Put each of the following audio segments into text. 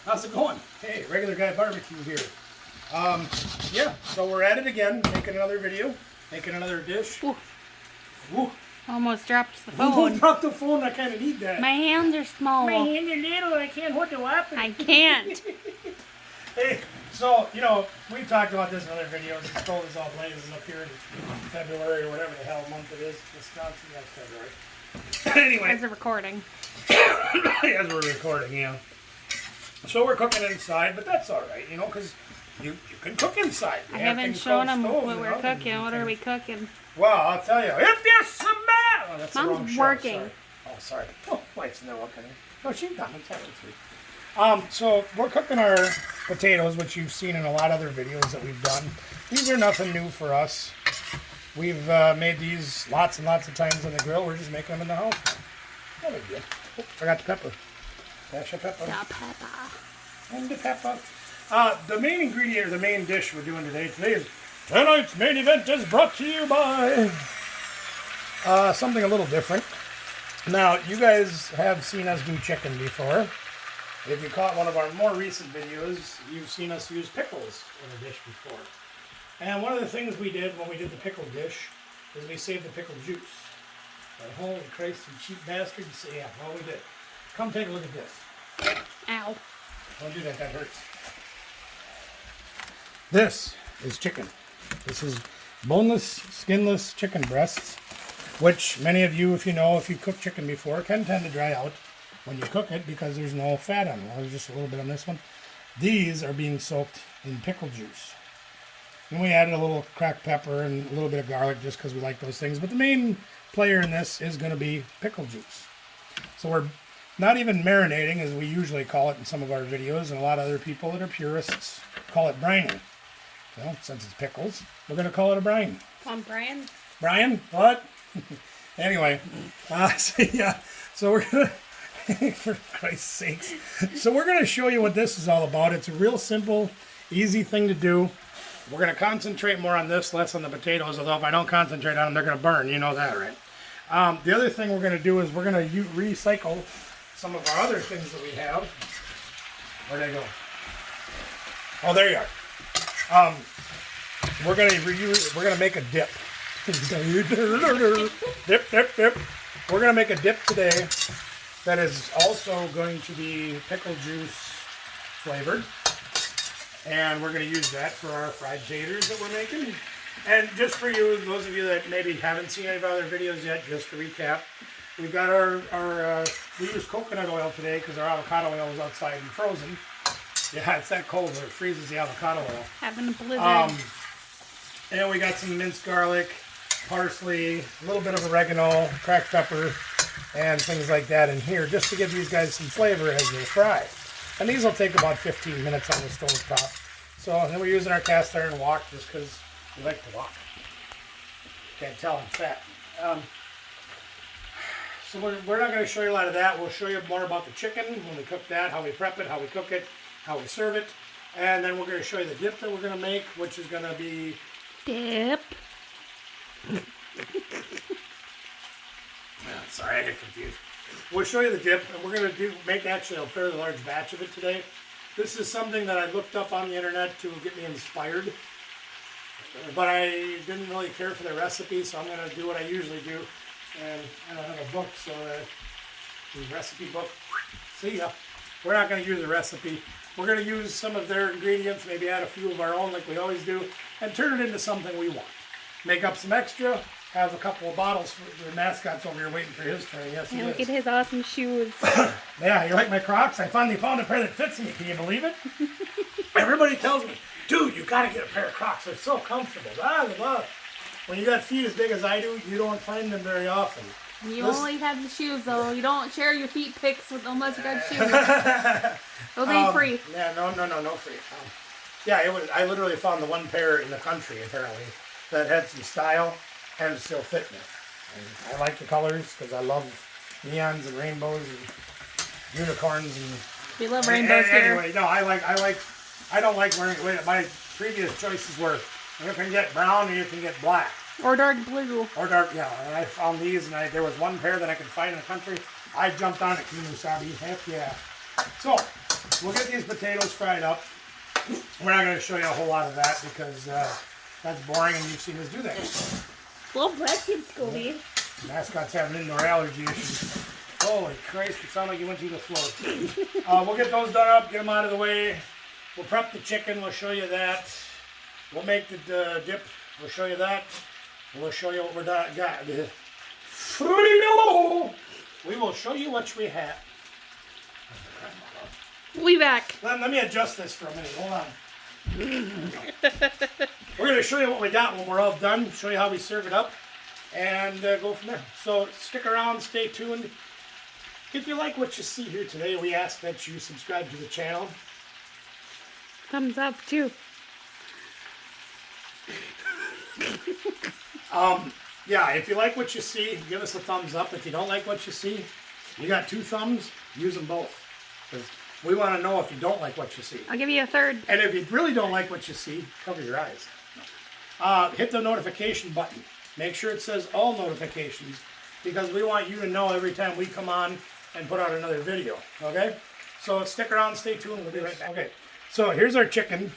How's it going? Hey, regular guy barbecue here. Yeah, so we're at it again, making another video, making another dish. Ooh. Ooh. Almost dropped the Don't phone. drop the phone, I kind of need that. My hands are small. My hands are little, I can't hold the weapon. I can't. Hey, so, you know, we've talked about this in other videos. The stove is all blazing up here in February or whatever the hell month it is. Wisconsin, that's February. Anyway. As a recording. As we're recording, yeah. So we're cooking inside, but that's all right, you know, because you can cook inside. I haven't shown them what we're cooking. What are we cooking? Well, I'll tell you. If there's some math! Oh, that's the wrong Mom's show. working. Sorry. Oh, wife's in there working. No, she's done. It's sweet. So we're cooking our potatoes, which you've seen in a lot of other videos that we've done. These are nothing new for us. We've made these lots and lots of times on the grill. We're just making them in the house. No big deal. Oh, forgot the pepper. Dash of pepper. The pepper. And the pepper. The main ingredient, or the main dish we're doing today is tonight's main event is brought to you by something a little different. Now, you guys have seen us do chicken before. If you caught one of our more recent videos, you've seen us use pickles in a dish before. And one of the things we did when we did the pickle dish is we saved the pickle juice. But holy Christ, you cheap bastard. So yeah, well, we did. Come take a look at this. Ow. Don't do that, that hurts. This is chicken. This is boneless, skinless chicken breasts, which many of you, if you cook chicken before, can tend to dry out when you cook it because there's no fat on it. Well, there's just a little bit on this one. These are being soaked in pickle juice. And we added a little cracked pepper and a little bit of garlic just because we like those things. But the main player in this is going to be pickle juice. So we're not even marinating, as we usually call it in some of our videos, and a lot of other people that are purists call it brining. Well, since it's pickles, we're going to call it a brine. Come on, Brian. Brian? What? Anyway, so we're going to, for Christ's sakes, so we're going to show you what this is all about. It's a real simple, easy thing to do. We're going to concentrate more on this, less on the potatoes, although if I don't concentrate on them, they're going to burn. You know that, right? The other thing we're going to do is we're going to recycle some of our other things that we have. Where'd they go? Oh, there you are. We're gonna make a dip. Dip. We're gonna make a dip today that is also going to be pickle juice flavored, and we're gonna use that for our fried taters that we're making. And just for you, those of you that maybe haven't seen any of our other videos yet, just to recap, we've got we used coconut oil today because our avocado oil was outside and frozen. Yeah, it's that cold where it freezes the avocado oil. Having a blizzard. And we got some minced garlic, parsley, a little bit of oregano, cracked pepper, and things like that in here just to give these guys some flavor as they fry. And these will take about 15 minutes on the stove top. So then we're using our cast iron wok just because we like to wok. Can't tell I'm fat. So we're not going to show you a lot of that. We'll show you more about the chicken when we cook that, how we prep it, how we cook it, how we serve it. And then we're going to show you the dip that we're going to make, which is going to be... Dip. Sorry, I get confused. We'll show you the dip, and we're going to make actually a fairly large batch of it today. This is something that I looked up on the internet to get me inspired. But I didn't really care for the recipe, so I'm going to do what I usually do. And I don't have a book, so the recipe book. See ya. We're not going to use a recipe. We're going to use some of their ingredients, maybe add a few of our own like we always do, and turn it into something we want. Make up some extra, have a couple of bottles. For the mascot's over here waiting for his turn. Yes, he And look is. at his awesome shoes. Yeah, you like my Crocs? I finally found a pair that fits me. Can you believe it? Everybody tells me, dude, you got to get a pair of Crocs. They're so comfortable. When you got feet as big as I do, you don't find them very often. You only have the shoes, though. You don't share your feet pics with unless you got shoes. Those ain't free. Yeah, no free. I literally found the one pair in the country, apparently, that had some style and still fit me. And I like the colors because I love neons and rainbows and unicorns and. We love rainbows here. Anyway, no, I don't like wearing. My previous choices were you can get brown or you can get black. Or dark blue. Or dark, yeah. And I found these, and there was one pair that I could find in the country. I jumped on it, Kimusabi. Heck yeah. So, we'll get these potatoes fried up. We're not going to show you a whole lot of that because that's boring and you've seen us do that. Well, bless you, Scooby. Mascot's having indoor allergy issues. Holy Christ, it sounded like you went through the floor. We'll get those done up, get them out of the way. We'll prep the chicken, we'll show you that. We'll make the dip, we'll show you that. We'll show you what we're got. We will show you what we have. We back. Let me adjust this for a minute. Hold on. We're going to show you what we got when we're all done. Show you how we serve it up. And go from there. So stick around. Stay tuned. If you like what you see here today, we ask that you subscribe to the channel. Thumbs up, too. Yeah, if you like what you see, give us a thumbs up. If you don't like what you see, you got 2 thumbs. Use them both. Because we want to know if you don't like what you see. I'll give you a third. And if you really don't like what you see, cover your eyes. Hit the notification button. Make sure it says all notifications because we want you to know every time we come on and put out another video. Okay? So stick around, stay tuned. We'll be right back. Okay. So here's our chicken.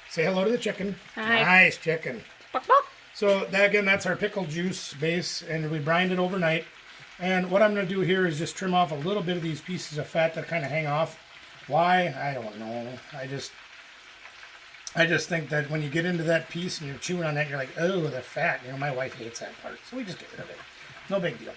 Say hello to the chicken. Hi. Nice chicken. Bok, bok. So that, again, that's our pickle juice base, and we brined it overnight. And what I'm going to do here is just trim off a little bit of these pieces of fat that kind of hang off. Why? I don't know. I just think that when you get into that piece and you're chewing on that, you're like, oh, the fat. You know, my wife hates that part, so we just get rid of it. No big deal.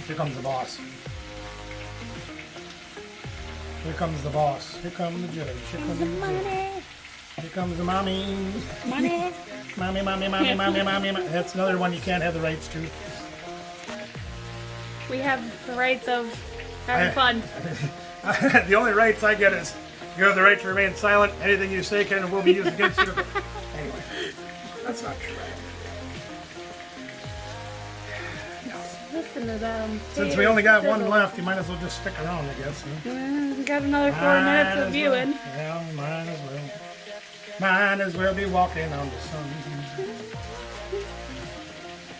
Here comes the boss. Here comes the boss. Here comes the judge. Here comes the money. Here comes the mommy. Money. Mommy, mommy, mommy, mommy, mommy. That's another one you can't have the rights to. We have the rights of having fun. The only rights I get is you have the right to remain silent. Anything you say can and will be used against you. Anyway, that's not true. Listen to them. Since we only got one left, you might as well just stick around, I guess. Huh? We got another 4 minutes of viewing. Yeah, might as well. Might as well be walking on the sun.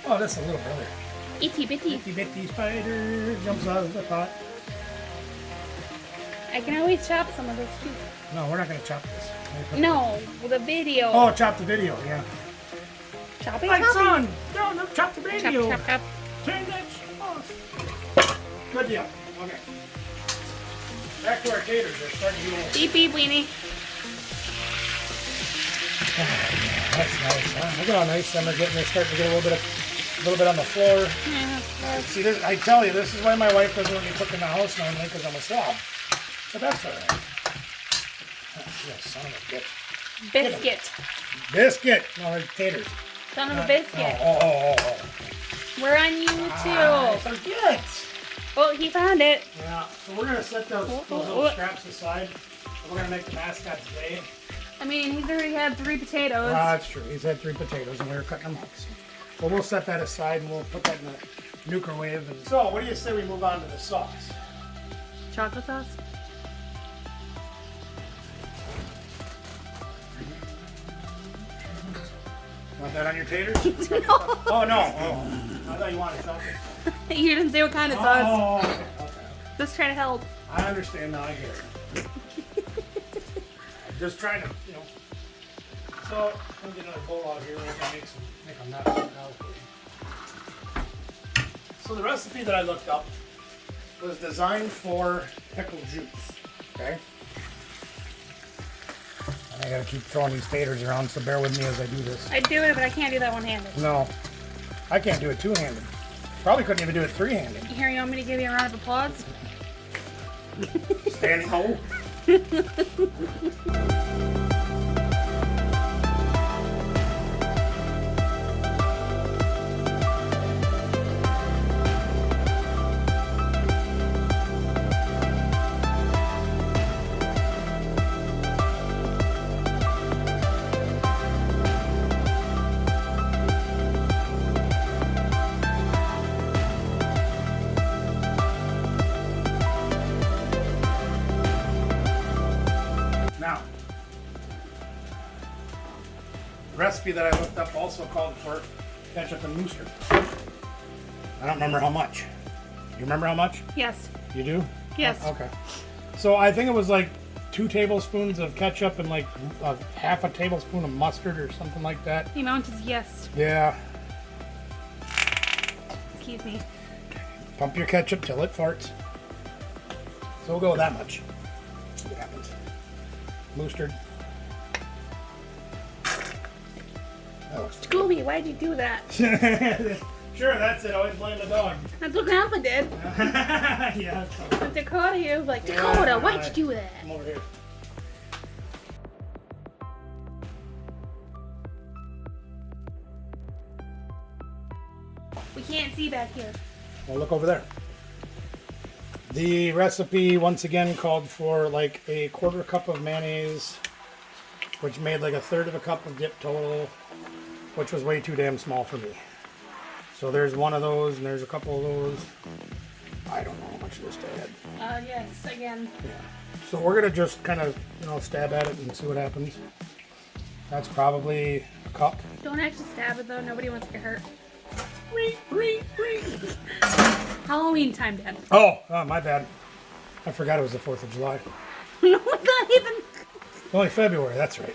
Oh, that's a little brother. Itty bitty. Itty bitty spider jumps out of the pot. I can always chop some of this too. No, we're not going to chop this. No, with a video. Oh, chop the video, yeah. Chopping. Lights on! No, chop the video! Chop, chop, chop. Turn that shit off. Good deal. Okay. Back to our taters. They're starting to get a little... Beep beep weenie. That's nice, huh? Look at how nice them are getting. They're starting to get a little bit on the floor. Yeah. See, this, I tell you, this is why my wife doesn't let me cook in the house normally because I'm a slob. But that's all right. Oh, you son of a bitch. Biscuit. Biscuit. No, they're taters. Son of a biscuit. Oh. We're on YouTube. I forget. Oh, he found it. Yeah, so we're going to set those little scraps aside. We're going to make the mascot today. I mean, he's already had 3 potatoes. That's true. He's had 3 potatoes and we were cutting them up. So. But we'll set that aside and we'll put that in the nuclear. And so, what do you say we move on to the sauce? Chocolate sauce? Want that on your taters? No. Oh, no. Oh. I thought you wanted chocolate. You didn't say what kind of sauce. Oh, okay. Just trying to help. I understand now. I get it. I'm just trying to, you know. So, let me get another bowl out here. We're going to make a nut now. So, the recipe that I looked up was designed for pickle juice. Okay? I gotta keep throwing these taters around, so bear with me as I do this. I do it, but I can't do that one-handed. No, I can't do it two-handed. Probably couldn't even do it three-handed. Here, you want me to give you a round of applause? Standing O. Now, the recipe that I looked up also called for ketchup and mustard. I don't remember how much. You remember how much? Yes. You do? Yes. Okay. So I think it was like 2 tablespoons of ketchup and like half a tablespoon of mustard or something like that. The amount is yes. Yeah. Excuse me. Pump your ketchup till it farts. So we'll go with that much. See what happens. Mustard. That looks Scooby, why'd you do that? Sure, that's it. Always blame the dog. That's what Grandpa did. Yeah. When Dakota, you was like, Dakota, why'd you do that? Come over here. We can't see back here. Well, look over there. The recipe once again called for like a 1/4 cup of mayonnaise, which made like 1/3 of a cup of dip total, which was way too damn small for me. So there's one of those, and there's a couple of those. I don't know how much of this to add. Yes, again. Yeah. So we're gonna just kind of, stab at it and see what happens. That's probably a cup. Don't actually stab it though. Nobody wants to get hurt. Halloween time, Dad. Oh, my bad. I forgot it was the 4th of July. No, it's not even. Only February. That's right.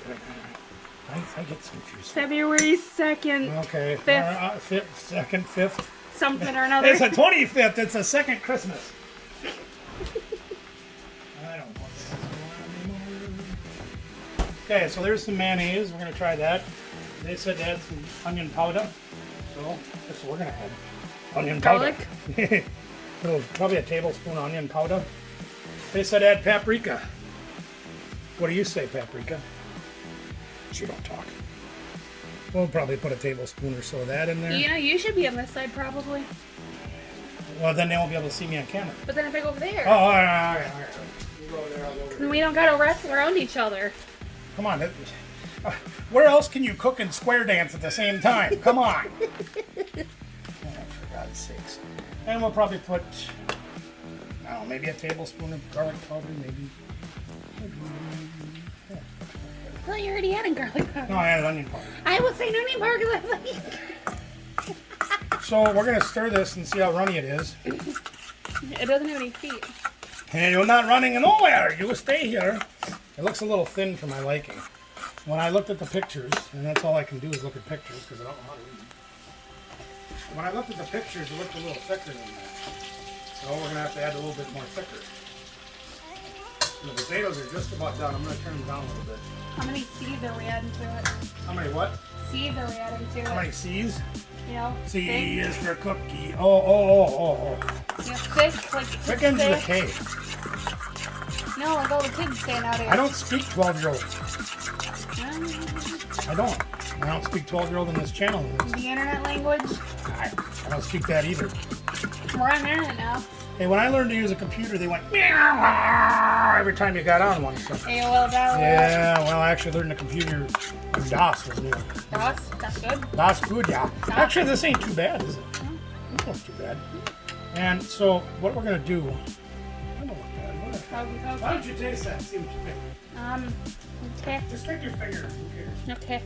I get confused. February 2nd. Okay. 5th. 5th, 2nd, 5th. Something or another. It's the 25th. It's the second Christmas. I don't know what's going on anymore. Okay, so there's some mayonnaise. We're going to try that. They said to add some onion powder. So that's what we're going to add. Onion powder. Garlic? Probably a tablespoon of onion powder. They said add paprika. What do you say, paprika? You don't talk. We'll probably put a tablespoon or so of that in there. You should be on this side probably. Well, then they won't be able to see me on camera. But then if I go over there, Oh, all right. You go over there, I'll go over then there. we don't gotta wrestle around each other. Come on. Where else can you cook and square dance at the same time? Come on. Oh, for God's sakes. And we'll probably put, I don't know, maybe a tablespoon of garlic powder, maybe. Well, you already added garlic powder. No, I added onion powder. I was saying onion powder because I like So we're going to stir this and see how runny it is. it doesn't have any feet. And you're not running nowhere. You stay here. It looks a little thin for my liking. When I looked at the pictures, and that's all I can do is look at pictures because I don't know how to read. When I looked at the pictures, it looked a little thicker than that. So we're going to have to add a little bit more thicker. The potatoes are just about done. I'm going to turn them down a little bit. How many seeds are we adding to it? How many what? Seeds are we adding to it? How many C's? Thick? C is for cookie. Oh. Thick, like Pickens with a thick. K. No, like all the kids say nowadays. I don't speak 12-year-old. Mm, I don't speak 12-year-old in this channel. the internet language. I don't speak that either. We're on internet now. Hey, when I learned to use a computer, they went meow every time you got on one. So. AOL, that Yeah, well, I actually learned the computer in DOS was new. That's good. DOS good, yeah. Actually, this ain't too bad, is it? It's not too bad. And so, what we're gonna do? I don't know what that. Why don't you taste that? See what you think. Okay. Just stick your finger. Who cares? Okay.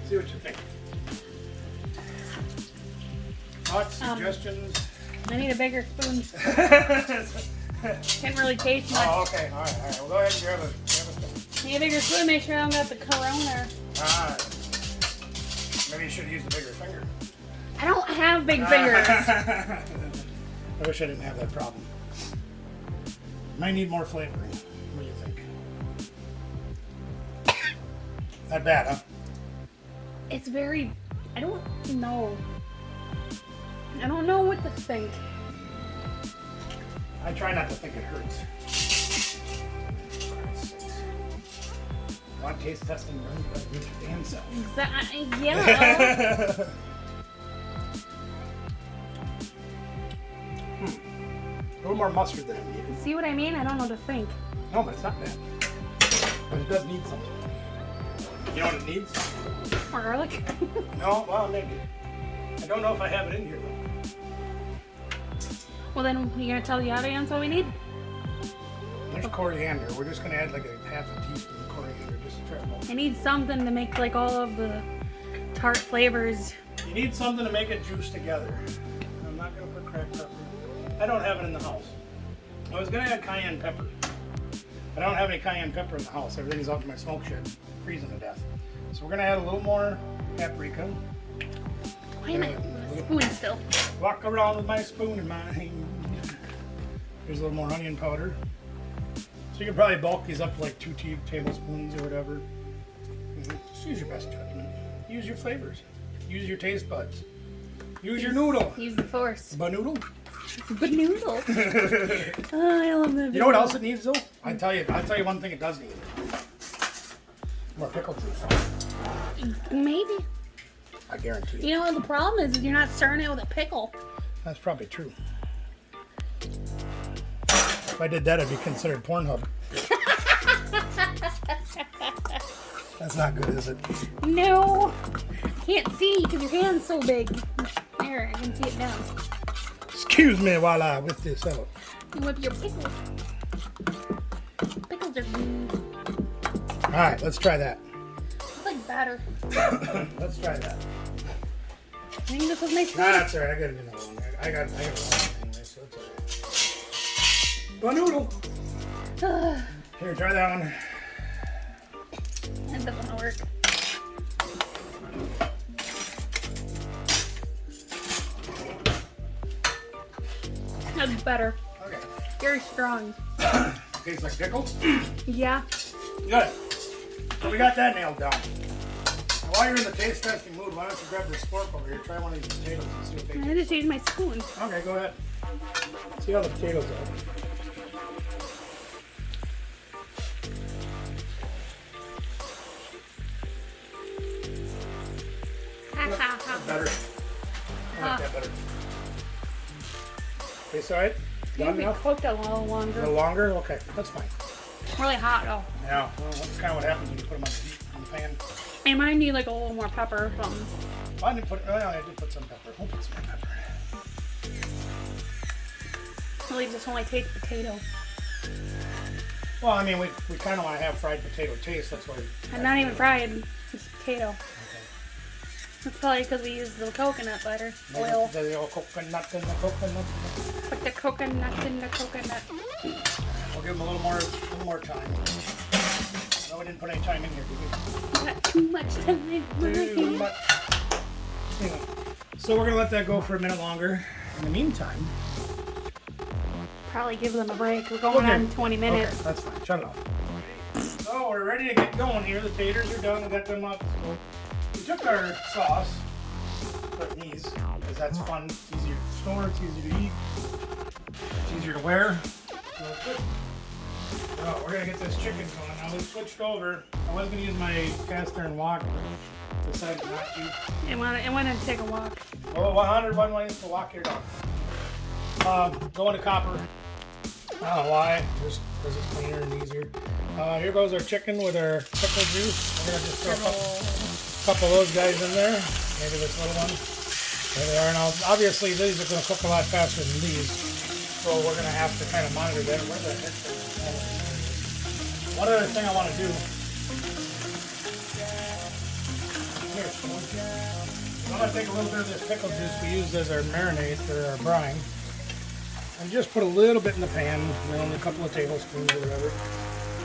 See what you think. Thoughts, suggestions? I need a bigger spoon. Can't really taste much. Oh, okay. All right. Well, go ahead and grab a spoon. Need a bigger spoon, make sure I don't got the corona. Maybe you should use the bigger finger. I don't have big fingers. I wish I didn't have that problem. Might need more flavoring. What do you think? Not bad, huh? It's very... I don't know. I don't know what to think. I try not to think it hurts. Want taste testing runs, you gotta do your damn self. Exactly. Yeah. A little more mustard than I needed. See what I mean? I don't know what to think. No, but it's not bad. But it does need something. You know what it needs? More garlic. No, well, maybe. I don't know if I have it in here, though. Well, then you gonna tell the audience what we need? There's coriander. We're just going to add like a half a teaspoon of coriander just to try it out. I need something to make like all of the tart flavors. You need something to make it juice together. I'm not going to put cracked pepper. I don't have it in the house. I was going to add cayenne pepper. I don't have any cayenne pepper in the house. Everything's out in my smoke shed, freezing to death. So we're going to add a little more paprika. Why am I with a spoon still? Walk around with my spoon in my hand. Here's a little more onion powder. So you can probably bulk these up to like 2 tablespoons or whatever. Just use your best judgment. Use your flavors. Use your taste buds. Use your noodle. Use the force. Ba-noodle. Noodle. Oh, I love that. You know what else it needs though? I'll tell you one thing it does need. More pickle juice. Maybe. I guarantee you. You know what the problem is you're not stirring it with a pickle. That's probably true. If I did that, I'd be considered Pornhub. That's not good, is it? No. Can't see because your hand's so big. There, I can see it now. Excuse me while I whip this out. You whip your pickles. Pickles are good. All right, let's try that. It's like batter. Let's try that. I think this was my Nah, spoon. that's all right. I got another one. I got one anyway, so it's all right. Ba-noodle. Here, try that one. That doesn't work. That's better. Okay. Very strong. Tastes like pickles. Yeah. Good. So we got that nailed down. Now, while you're in the taste testing mood, why don't you grab this fork over here, try one of these potatoes and see what they I taste. had to change my spoon. Okay, go ahead. See how the potatoes are. That's better. I like that better. Taste alright? Done Maybe now? cooked a little A longer. little longer? Okay, that's fine. Really hot though. Yeah, well, that's kind of what happens when you put them on the pan. I might need like a little more pepper or something. I did put some pepper. We'll put some pepper. Really just only take potato. Well, I mean, we kind of want to have fried potato taste. That's why. And not even fried, just potato. Okay. That's probably because we use the coconut butter oil. The old coconut in the coconut. Put the coconut in the coconut. We'll give them a little more time. No, we didn't put any time in here, did we? Got too much time. Too much. Anyway, so we're gonna let that go for a minute longer. In the meantime, Probably give them a break. We're going on 20 minutes. Okay, that's fine. Shut it off. So we're ready to get going here. The taters are done. We got them up. So we took our sauce, put in these, because that's fun. It's easier to store. It's easier to eat. It's easier to wear. So it's good. So we're gonna get this chicken going. Now we switched over. I was gonna use my cast iron wok, but decided not to. I want to take a walk. Well, 101 ways to walk your dog. Going to copper. I don't know why, just because it's cleaner and easier. Here goes our chicken with our pickle juice. We're going to just throw a couple of those guys in there. Maybe this little one. There they are. Now, obviously, these are going to cook a lot faster than these. So we're going to have to kind of monitor that. Where the heck is it? One other thing I want to do. Here, I'm going to take a little bit of this pickle juice we used as our marinade for our brine. And just put a little bit in the pan, only a couple of tablespoons or whatever.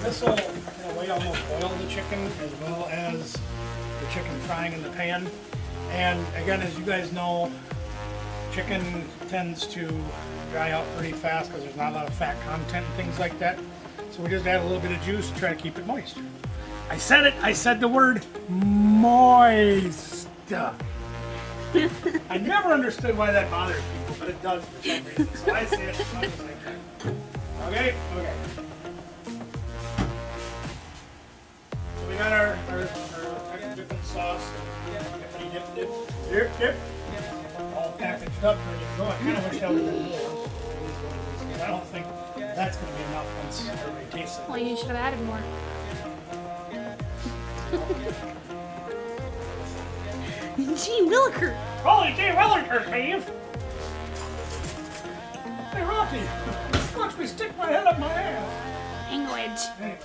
This will, in a way, almost boil the chicken as well as the chicken frying in the pan. And again, as you guys know, chicken tends to dry out pretty fast because there's not a lot of fat content and things like that. So we just add a little bit of juice to try to keep it moist. I said it! I said the word moist! I never understood why that bothers people, but it does for some reason. So I say it as much as I can. Okay? Okay. So we got our dipping sauce, dip, all packaged up, ready to go. I kind of wish that would have been more. I don't think that's going to be enough once everybody tastes it. Well, you should have added more. Gee Willikers! Holy gee Willikers, Dave! Hey, Rocky! Watch me stick my head up my ass! Language. Anyway,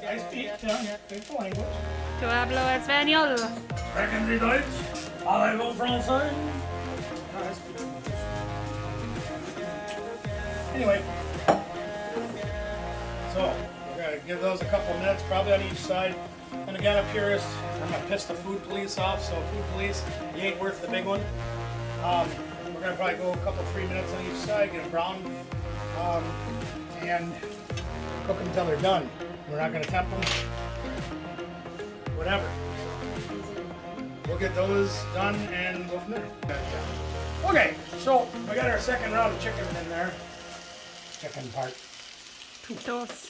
I speak the language. Tu hablo español. Sprechen Sie Deutsch? Parlez-vous français? No, I speak English. Anyway, so we're gonna give those a couple minutes, probably on each side. And again, I'm curious. I'm gonna piss the food police off. So food police, you ain't worth the big one. We're gonna probably go a couple 3 minutes on each side, get them brown, and cook them until they're done. We're not gonna temp them. Whatever. We'll get those done and go from there. Okay, so we got our second round of chicken in there. Chicken part. Dos.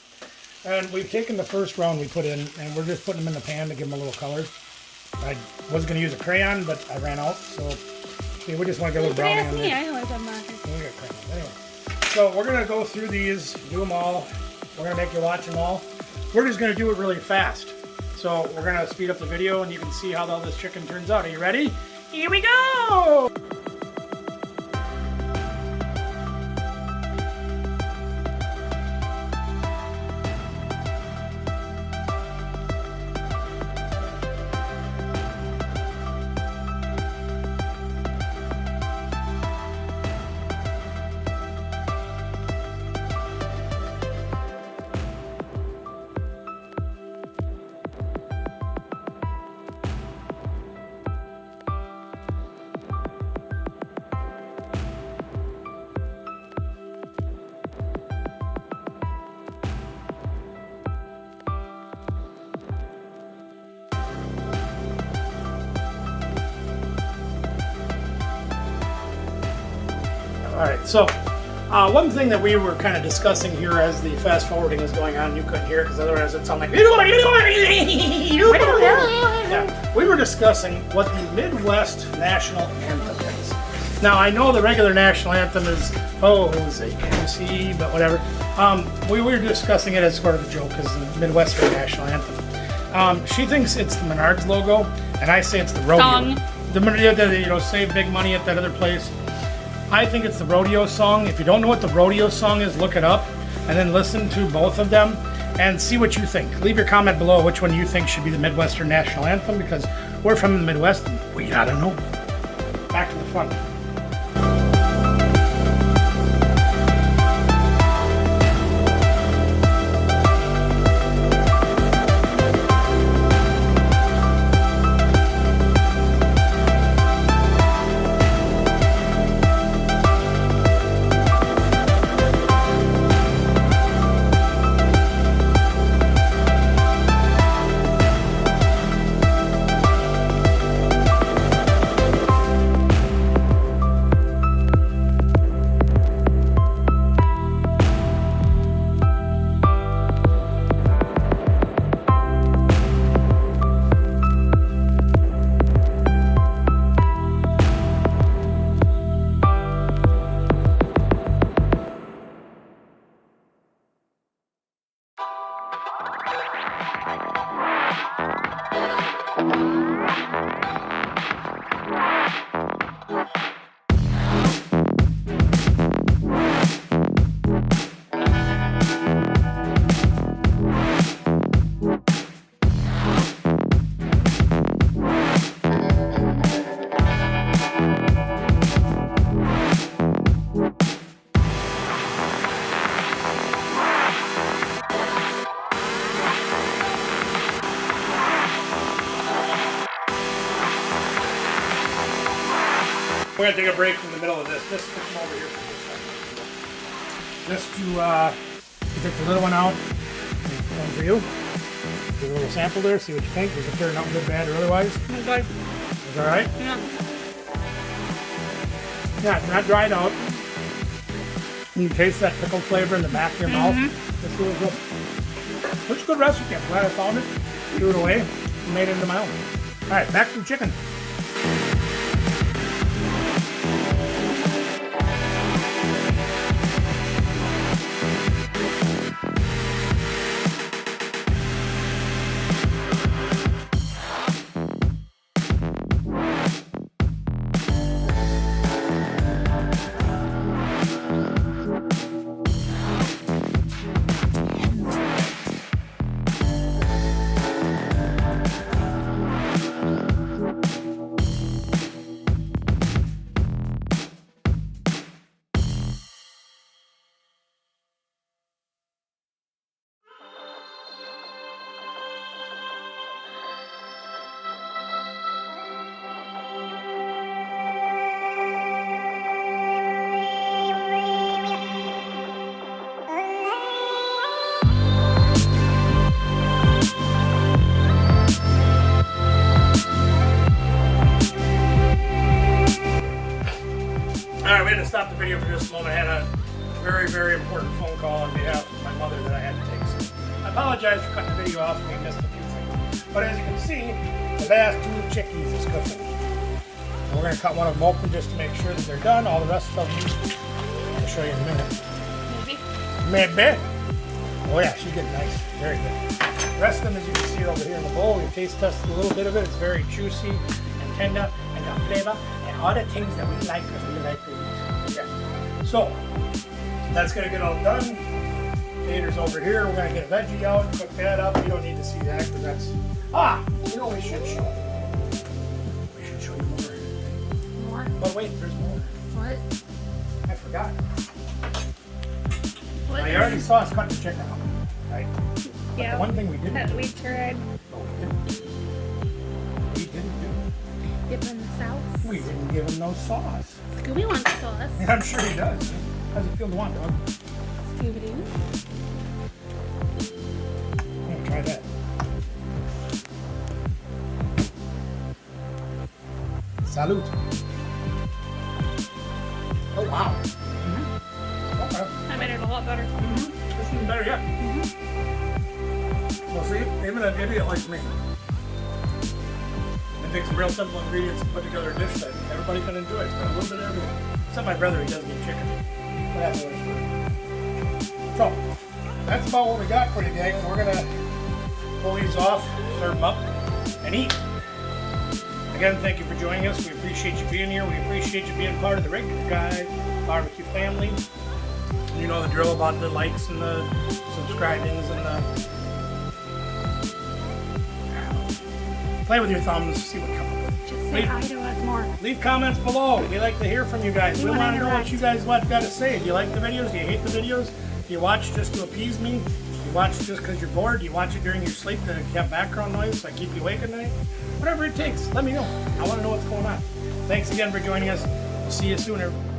And we've taken the first round we put in, and we're just putting them in the pan to give them a little color. I was going to use a crayon, but I ran out, so see, we just want to get a little brownie on there. I know I've done that. We got crayon. Anyway, so we're going to go through these, do them all. We're going to make you watch them all. We're just going to do it really fast. So we're going to speed up the video, and you can see how all this chicken turns out. Are you ready? Here we go! All right, so one thing that we were kind of discussing here as the fast forwarding is going on, you couldn't hear it because otherwise it'd sound like. Yeah, we were discussing what the Midwest national anthem is. Now I know the regular national anthem is Jose Lucy, but whatever. We were discussing it as sort of a joke as the Midwestern national anthem. She thinks it's the Menards logo, and I say it's the rodeo. Song. The save big money at that other place. I think it's the rodeo song. If you don't know what the rodeo song is, look it up and then listen to both of them and see what you think. Leave your comment below which one you think should be the Midwestern national anthem, because we're from the Midwest and we gotta know. Back to the fun. We're going to take a break from the middle of this. Just push them over here for just to take the little one out. One for you. Give a little sample there, see what you think. Does it turn out good, bad, or otherwise? It's good. Is that right? Yeah. Yeah, it's not dried out. You can taste that pickle flavor in the back of your mouth. This is good. It's a good recipe. I'm glad I found it. threw it away, and made it into my own. All right, back to the chicken. Alright, we had to stop the video for just a moment. I had a very, very important phone call on behalf of my mother that I had to take. So I apologize for cutting the video off and we missed a few things. But as you can see, the last 2 chickies is cooking. And we're going to cut one of them open just to make sure that they're done. All the rest of them, I'll show you in a minute. Maybe. Oh yeah, she's getting nice. Very good. The rest of them, as you can see over here in the bowl, we taste tested a little bit of it. It's very juicy and tender and got flavor. All the things that we like because we like to eat. Yeah. So that's gonna get all done. Tater's over here. We're gonna get a veggie out, cook that up. You don't need to see that because that's you know we should show. We should show you more. More? But wait, there's more. What? I forgot. What? I already saw us cut the chicken up, right? But Yeah. the one thing we didn't. That we tried. No, we didn't. We didn't do. Dip in the sauce. We didn't give him no sauce. Scooby wants sauce. I'm sure he does. How's it feel to want, dog? Scooby-Doo. Yeah, try that. Salute. Oh, wow. Okay. I made it a lot better. This is better yet. Well, see, even an idiot like me, it takes some real simple ingredients to put together a dish that everybody can enjoy. It's got a little bit of everything. Except my brother, he doesn't eat chicken. But that's what it's for. So, that's about what we got for you, gang. We're going to pull these off, serve them up, and eat. Again, thank you for joining us. We appreciate you being here. We appreciate you being part of the Regular Guy Barbecue family. You know the drill about the likes and the subscribings and the... Play with your thumbs, see what comes up with. Just say hi to us more. Leave comments below. We like to hear from you guys. We want to know what you guys got to say. Do you like the videos? Do you hate the videos? Do you watch just to appease me? Do you watch just because you're bored? Do you watch it during your sleep to have background noise so I keep you awake at night? Whatever it takes, let me know. I want to know what's going on. Thanks again for joining us. We'll see you soon, everybody.